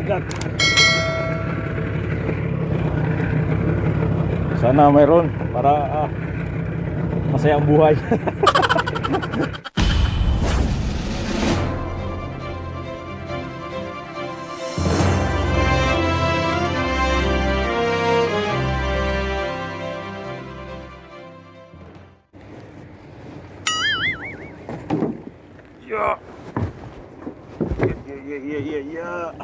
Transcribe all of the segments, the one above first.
mabigat. Sana mayroon para masaya ang buhay. Yeah. Yeah.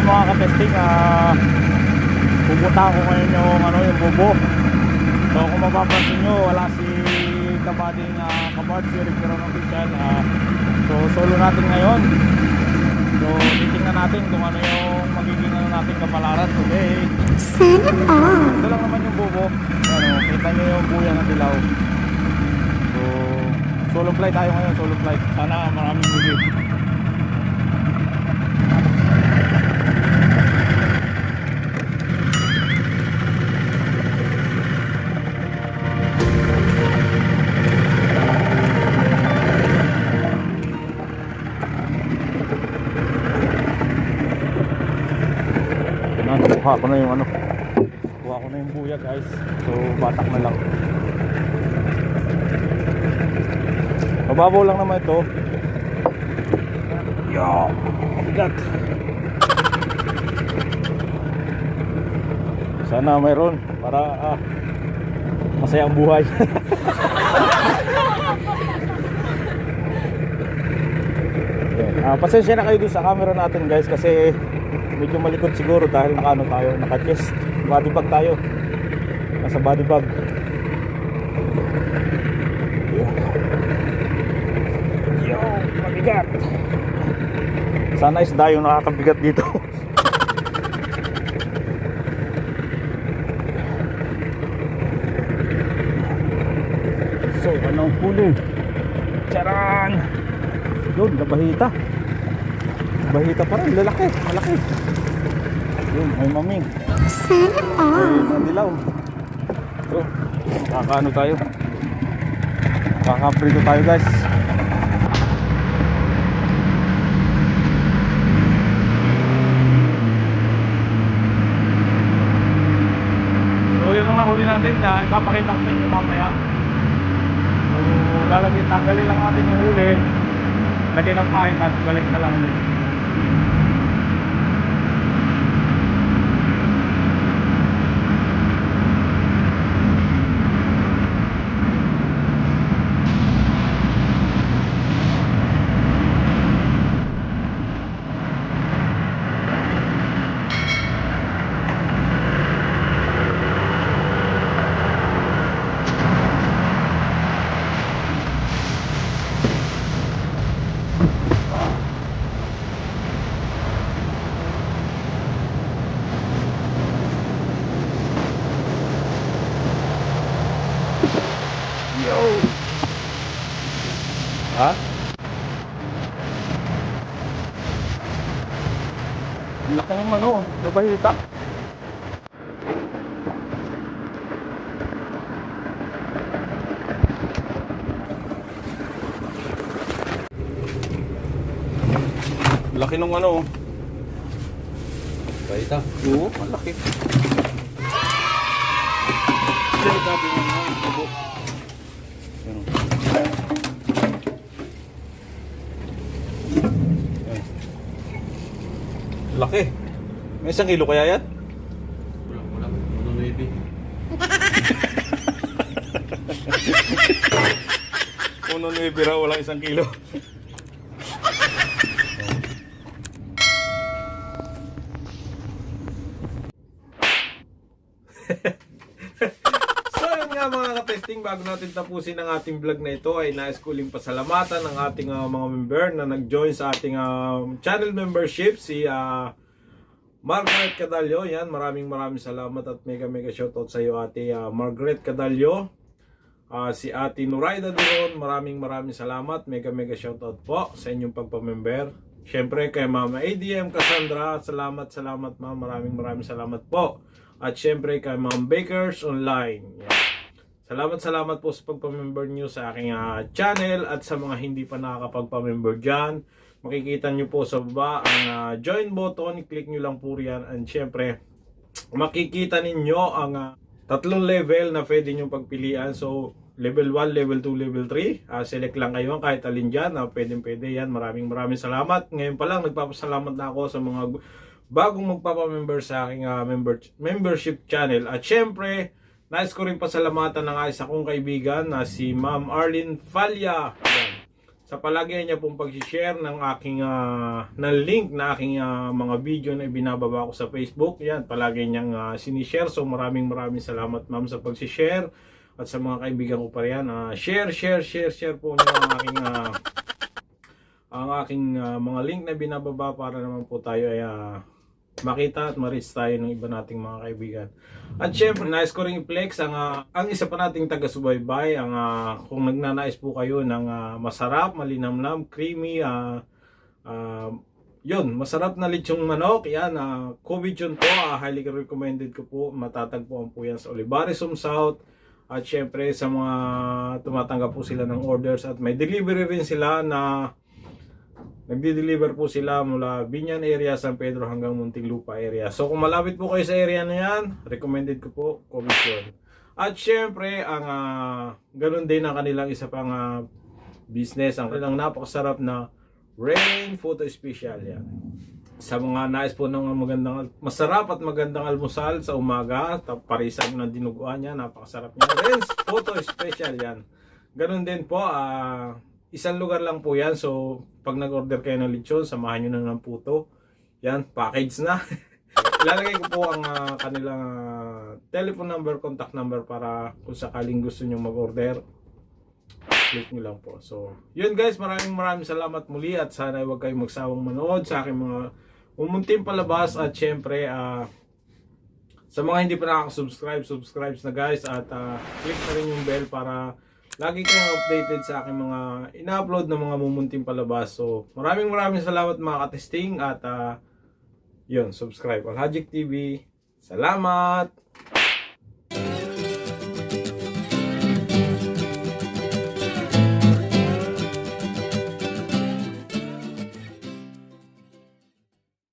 Mga ka-testing, pupunta ako ngayon yung bubo. So kung mapapansin nyo, wala si kabading kabad, si Rick Peron official. So solo natin ngayon. So titingnan natin kung ano yung magiging natin kapalaran today. Ito lang naman yung bubo. Kita nyo yung buya ng dilaw. So solo flight tayo ngayon, solo flight. Sana maraming huli. Kuha ko na yung kuha ko na yung buya guys. So batak na lang. Mababaw lang naman ito. Yo, mabigat. Sana mayroon para masaya ang buhay. Pasensya na kayo dun sa camera natin guys kasi medyo malikot siguro dahil tayo, naka-chest body bag tayo. Nasa body bag. Yo, mabigat. Sana isda yung nakakabigat dito. So, anong huli? Charan! Yun, nabahita. Bahita pa rin, lalaki, malaki. Yun, may maming. May dilaw. So, makakaano tayo. Makakaprito tayo guys. So, yun ang nahuli natin na ipapakita ko sa inyo mamaya. So, tanggalin lang natin yung huli. Lagyan ng pahin at balik na lang ulit. Ha? Laki naman nabahita. Laki nung bahita. Oo, malaki. Dito tabi mo bubo. Laki. May 1 kilo kaya yan? Wala. 1.9. 1.9 raw, walang 1 kilo. ka-testing, bago natin tapusin ang ating vlog na ito ay nais ko uling pasalamatan ng ating mga member na nag-join sa ating channel membership. Si Margaret Cadallo, yan, maraming salamat at mega shoutout sa iyo, ate Margaret Cadallo. Si ate Nuraida Duron, maraming salamat, mega shoutout po sa inyong pagpamember. Syempre kay Mama ADM Cassandra, salamat ma'am, maraming salamat po. At syempre kay Ma'am Bakers Online. Yan. Salamat po sa pagpamember nyo sa aking channel, at sa mga hindi pa nakakapagpamember dyan, makikita nyo po sa baba ang join button, click nyo lang po yan, and syempre makikita ninyo ang tatlong level na pwede nyo pagpilian. So level 1, level 2, level 3, select lang kayo kahit alin dyan, pwede yan. Maraming salamat. Ngayon pa lang nagpapasalamat na ako sa mga bagong magpapamember sa aking membership channel. At syempre nais ko rin pasalamatan ng isa kong kaibigan na si Ma'am Arlene Falla. Yan. Sa palagi niya pong pag-share ng aking ng link na aking mga video na ibinababa ko sa Facebook. Yan, palagi niyang sinishare. So maraming salamat ma'am sa pag-share. At sa mga kaibigan ko pa riyan, share po niyo ang aking mga link na binababa para naman po tayo ay makita at ma-reach tayo ng iba nating mga kaibigan. At syempre, nais ko rin i-flex ang isa pa nating taga-subaybay, kung nagnanais po kayo ng masarap, malinamnam, creamy, yun, masarap na lechong manok, yan, COVID yun po, highly recommended ko po, matatagpuan po yan sa Olivares South. At syempre sa mga tumatanggap po sila ng orders, at may delivery rin sila na nagdi-deliver po sila mula Binyan area, San Pedro hanggang Muntinlupa area. So kung malapit po kayo sa area na yan, recommended ko po Covision. At syempre ganun din ang kanilang isa pang business, ang kanilang napakasarap na Rain Photo Special yan. Sa mga nais po ng masarap at magandang almusal sa umaga, parisan ng dinuguan niya, napakasarap niya. Rain Photo Special yan. Ganun din po, isang lugar lang po yan. So pag nag-order kayo ng lechon, samahan nyo na ng puto. Yan, package na. Ilalagay ko po ang kanilang telephone number, contact number, para kung sakaling gusto nyo mag-order, click nyo lang po. So yun guys, maraming salamat muli, at sana huwag kayong magsawang manood sa aking mga mumunting palabas. At syempre sa mga hindi pa nakaka-subscribe na guys, at click na rin yung bell para lagi kayong updated sa aking mga ina-upload na mga mumunting palabas. So maraming salamat mga ka-testing, at yun, subscribe Alhajic TV. Salamat!